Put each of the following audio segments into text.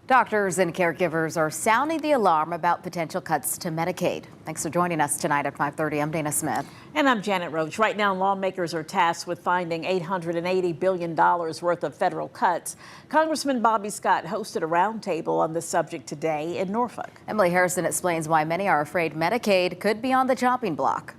Doctors and caregivers are sounding the alarm about potential cuts to Medicaid. Thanks for joining us tonight at 5:30. I'm Dana Smith. And I'm Janet Roach. Right now, lawmakers are tasked with finding $880 billion worth of federal cuts. Congressman Bobby Scott hosted a roundtable on the subject today in Norfolk. Emily Harrison explains why many are afraid Medicaid could be on the chopping block.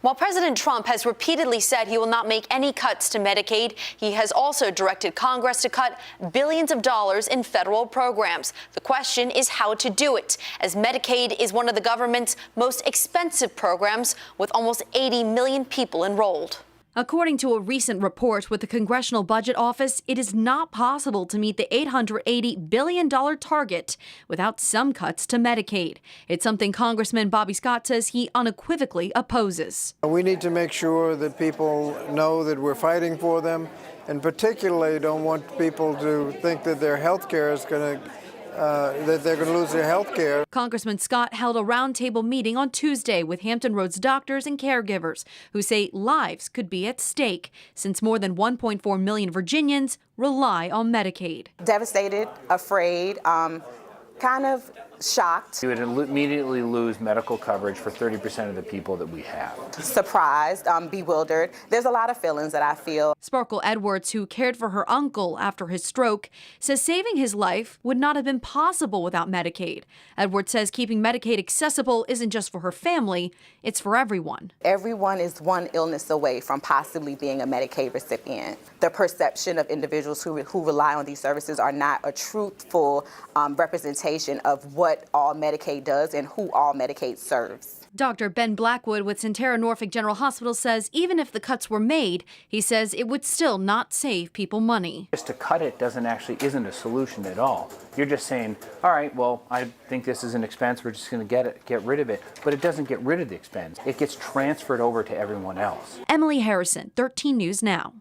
While President Trump has repeatedly said he will not make any cuts to Medicaid, he has also directed Congress to cut billions of dollars in federal programs. The question is how to do it, as Medicaid is one of the government's most expensive programs, with almost 80 million people enrolled. According to a recent report with the Congressional Budget Office, it is not possible to meet the $880 billion target without some cuts to Medicaid. It's something Congressman Bobby Scott says he unequivocally opposes. We need to make sure that people know that we're fighting for them, and particularly don't want people to think that their health care is going to that they're going to lose their health care. Congressman Scott held a roundtable meeting on Tuesday with Hampton Roads doctors and caregivers who say lives could be at stake since more than 1.4 million Virginians rely on Medicaid. Devastated, afraid, kind of shocked. You would immediately lose medical coverage for 30% of the people that we have. Surprised, bewildered. There's a lot of feelings that I feel. Sparkle Edwards, who cared for her uncle after his stroke, says saving his life would not have been possible without Medicaid. Edwards says keeping Medicaid accessible isn't just for her family, it's for everyone. Everyone is one illness away from possibly being a Medicaid recipient. The perception of individuals who rely on these services are not a truthful representation of what all Medicaid does and who all Medicaid serves. Dr. Ben Blackwood with Sentara Norfolk General Hospital says even if the cuts were made, he says it would still not save people money. Just to cut it isn't a solution at all. You're just saying, all right, well, I think this is an expense, we're just going to get rid of it. But it doesn't get rid of the expense. It gets transferred over to everyone else. Emily Harrison, 13 News Now.